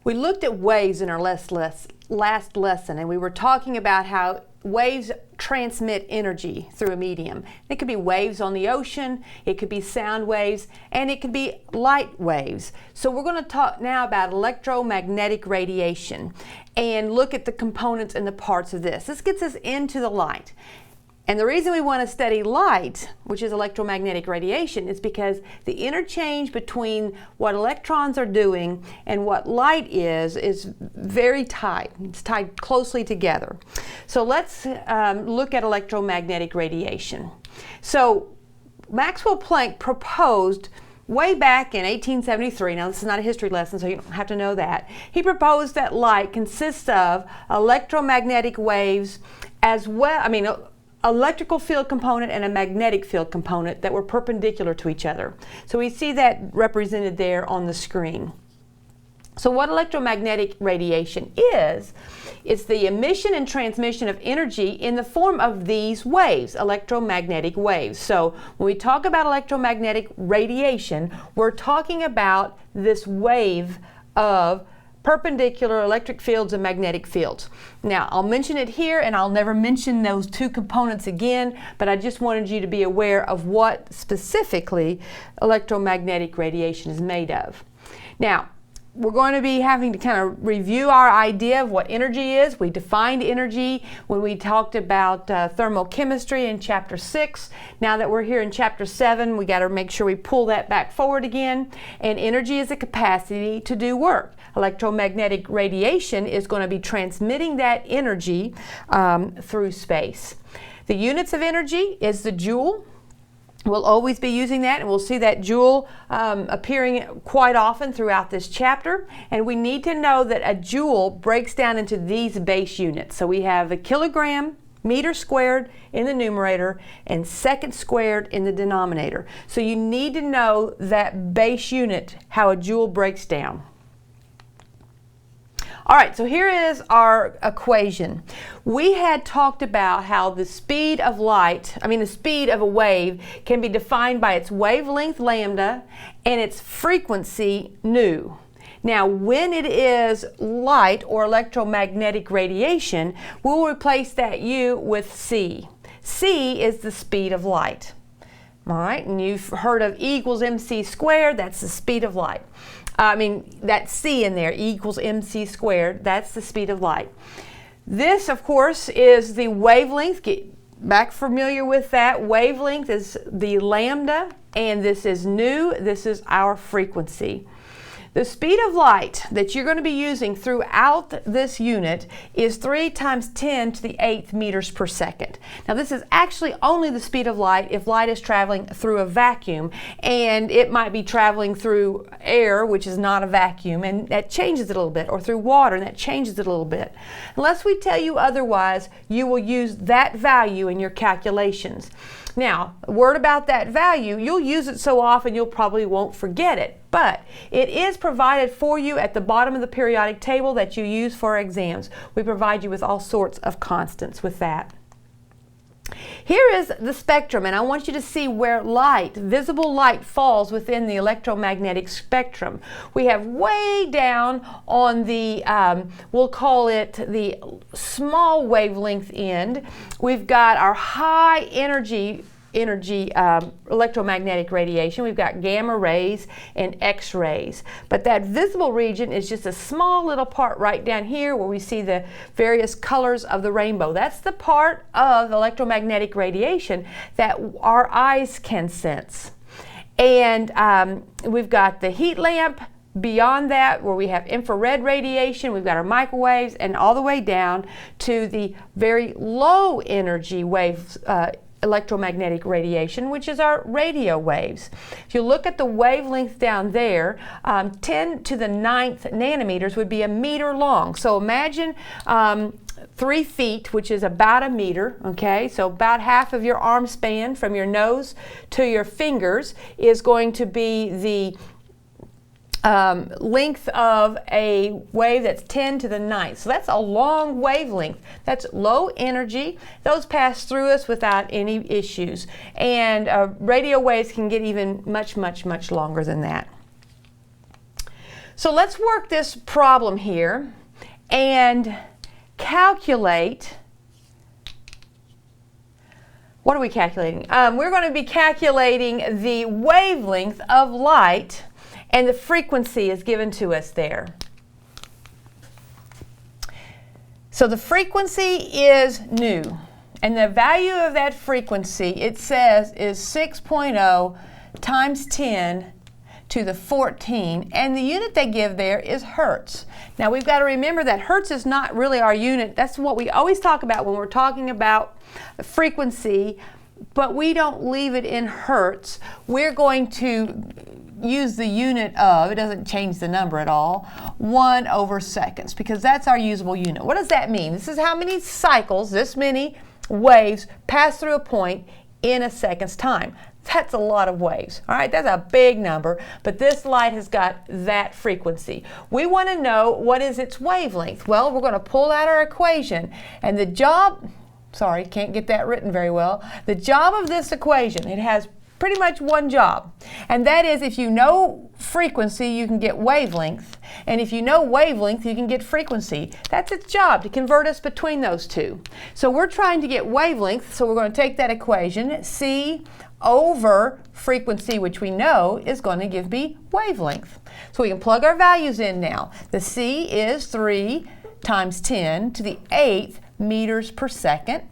We looked at waves in our last lesson, and we were talking about how waves transmit energy through a medium. It could be waves on the ocean, it could be sound waves, and it could be light waves. So we're going to talk now about electromagnetic radiation and look at the components and the parts of this. This gets us into the light. And the reason we want to study light, which is electromagnetic radiation, is because the interchange between what electrons are doing and what light is very tight. It's tied closely together. So let's look at electromagnetic radiation. So Maxwell Planck proposed way back in 1873, now this is not a history lesson, so you don't have to know that, he proposed that light consists of electromagnetic waves as well, electrical field component and a magnetic field component that were perpendicular to each other. So we see that represented there on the screen. So what electromagnetic radiation is, it's the emission and transmission of energy in the form of these waves, electromagnetic waves. So when we talk about electromagnetic radiation, we're talking about this wave of perpendicular electric fields and magnetic fields. Now, I'll mention it here and I'll never mention those two components again, but I just wanted you to be aware of what specifically electromagnetic radiation is made of. Now, we're going to be having to kind of review our idea of what energy is. We defined energy when we talked about thermochemistry in chapter 6. Now that we're here in chapter 7, we got to make sure we pull that back forward again. And energy is a capacity to do work. Electromagnetic radiation is going to be transmitting that energy through space. The units of energy is the joule. We'll always be using that, and we'll see that joule appearing quite often throughout this chapter. And we need to know that a joule breaks down into these base units. So we have a kilogram, meter squared in the numerator, and second squared in the denominator. So you need to know that base unit, how a joule breaks down. All right, so here is our equation. We had talked about how the speed of light, the speed of a wave can be defined by its wavelength lambda and its frequency nu. Now, when it is light or electromagnetic radiation, we'll replace that u with c. C is the speed of light. All right, and you've heard of E equals mc squared, that's the speed of light. That c in there, E equals mc squared, that's the speed of light. This, of course, is the wavelength. Get back familiar with that. Wavelength is the lambda, and this is nu, this is our frequency. The speed of light that you're going to be using throughout this unit is 3 times 10 to the 8th meters per second. Now this is actually only the speed of light if light is traveling through a vacuum, and it might be traveling through air, which is not a vacuum, and that changes it a little bit, or through water, and that changes it a little bit. Unless we tell you otherwise, you will use that value in your calculations. Now, a word about that value, you'll use it so often you'll probably won't forget it, but it is provided for you at the bottom of the periodic table that you use for exams. We provide you with all sorts of constants with that. Here is the spectrum, and I want you to see where light, visible light, falls within the electromagnetic spectrum. We have way down on the, we'll call it the small wavelength end, we've got our high energy electromagnetic radiation. We've got gamma rays and X-rays. But that visible region is just a small little part right down here where we see the various colors of the rainbow. That's the part of electromagnetic radiation that our eyes can sense. And we've got the heat lamp. Beyond that, where we have infrared radiation, we've got our microwaves, and all the way down to the very low energy waves, electromagnetic radiation, which is our radio waves. If you look at the wavelength down there, 10 to the 9th nanometers would be a meter long. So imagine 3 feet, which is about a meter, okay? So about half of your arm span from your nose to your fingers is going to be the length of a wave that's 10 to the 9th. So that's a long wavelength. That's low energy. Those pass through us without any issues. And radio waves can get even much, much, much longer than that. So let's work this problem here and calculate. What are we calculating? We're going to be calculating the wavelength of light, and the frequency is given to us there. So the frequency is nu, and the value of that frequency, it says, is 6.0 times 10 to the 14, and the unit they give there is hertz. Now we've got to remember that hertz is not really our unit. That's what we always talk about when we're talking about frequency, but we don't leave it in hertz. We're going to use the unit of, it doesn't change the number at all, 1 over seconds, because that's our usable unit. What does that mean? This is how many cycles, this many waves pass through a point in a second's time. That's a lot of waves, all right? That's a big number, but this light has got that frequency. We want to know what is its wavelength. Well, we're going to pull out our equation, and the job, sorry, can't get that written very well. The job of this equation, it has pretty much one job, and that is if you know frequency, you can get wavelength, and if you know wavelength, you can get frequency. That's its job, to convert us between those two. So we're trying to get wavelength, so we're going to take that equation, C over frequency, which we know is going to give me wavelength. So we can plug our values in now. The C is 3 times 10 to the 8th meters per second.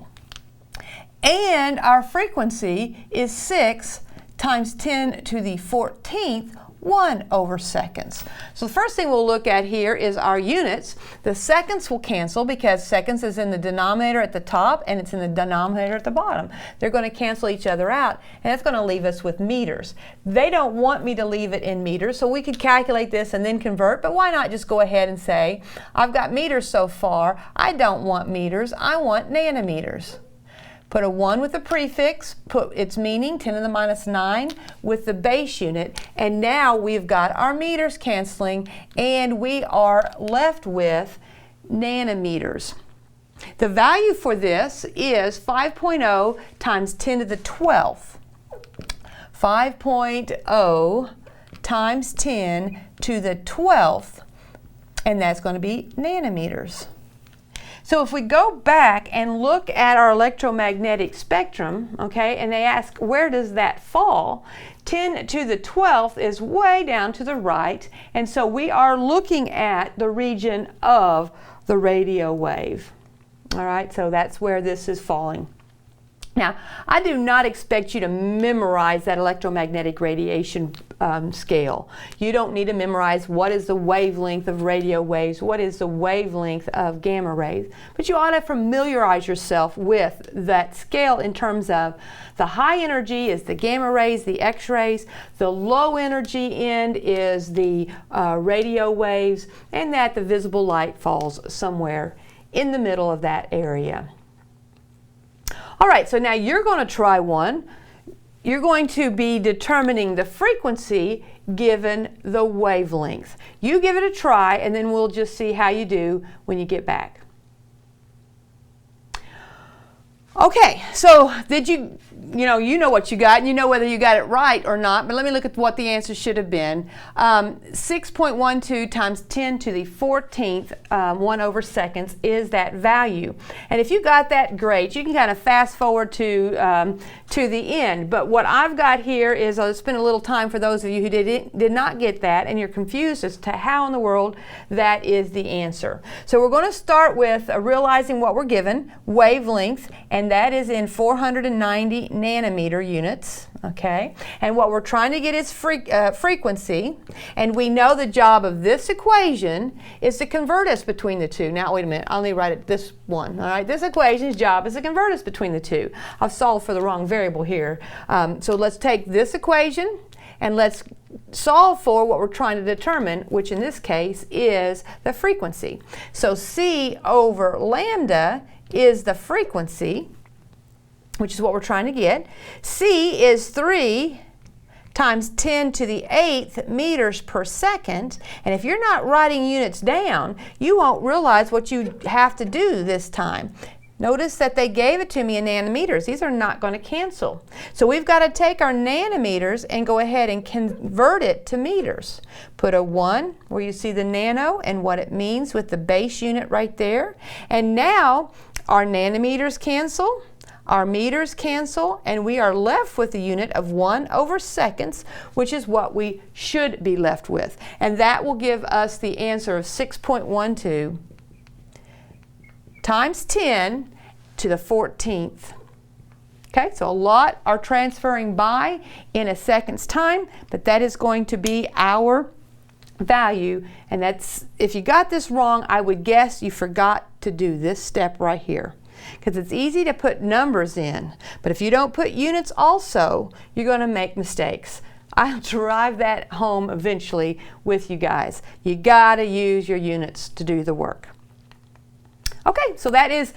And our frequency is 6 times 10 to the 14th, 1 over seconds. So the first thing we'll look at here is our units. The seconds will cancel because seconds is in the denominator at the top and it's in the denominator at the bottom. They're going to cancel each other out, and that's going to leave us with meters. They don't want me to leave it in meters, so we could calculate this and then convert, but why not just go ahead and say, I've got meters so far, I don't want meters, I want nanometers. Put a 1 with a prefix, put its meaning, 10 to the minus 9, with the base unit, and now we've got our meters canceling, and we are left with nanometers. The value for this is 5.0 times 10 to the 12th. 5.0 times 10 to the 12th, and that's going to be nanometers. So if we go back and look at our electromagnetic spectrum, okay, and they ask where does that fall, 10 to the 12th is way down to the right, and so we are looking at the region of the radio wave. All right, so that's where this is falling. Now, I do not expect you to memorize that electromagnetic radiation scale. You don't need to memorize what is the wavelength of radio waves, what is the wavelength of gamma rays, but you ought to familiarize yourself with that scale in terms of the high energy is the gamma rays, the X-rays, the low energy end is the radio waves, and that the visible light falls somewhere in the middle of that area. All right, so now you're going to try one. You're going to be determining the frequency given the wavelength. You give it a try, and then we'll just see how you do when you get back. Okay, so did you know what you got, and you know whether you got it right or not, but let me look at what the answer should have been. 6.12 times 10 to the 14th, 1 over seconds is that value. And if you got that, great. You can kind of fast forward to the end. But what I've got here is, I'll spend a little time for those of you who did not get that, and you're confused as to how in the world that is the answer. So we're going to start with realizing what we're given, wavelength, and that is in 490 nanometer units, okay? And what we're trying to get is frequency, and we know the job of this equation is to convert us between the two. Now, wait a minute, I'll need to write it this one, all right? This equation's job is to convert us between the two. I've solved for the wrong variable here. So let's take this equation, and let's solve for what we're trying to determine, which in this case is the frequency. So C over lambda is the frequency, which is what we're trying to get. C is 3 times 10 to the 8th meters per second. And if you're not writing units down, you won't realize what you have to do this time. Notice that they gave it to me in nanometers. These are not going to cancel. So we've got to take our nanometers and go ahead and convert it to meters. Put a 1 where you see the nano and what it means with the base unit right there. And now our nanometers cancel, our meters cancel, and we are left with the unit of 1/seconds, which is what we should be left with. And that will give us the answer of 6.12 times 10 to the 14th. Okay, so a lot are transferring by in a second's time, but that is going to be our value. And that's, if you got this wrong, I would guess you forgot to do this step right here. Because it's easy to put numbers in, but if you don't put units also, you're going to make mistakes. I'll drive that home eventually with you guys. You got to use your units to do the work. Okay, so that is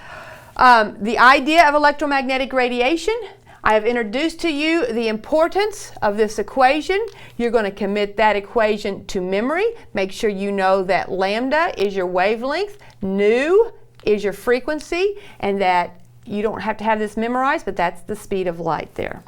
the idea of electromagnetic radiation. I have introduced to you the importance of this equation. You're going to commit that equation to memory. Make sure you know that lambda is your wavelength, nu is your frequency, and that you don't have to have this memorized, but that's the speed of light there.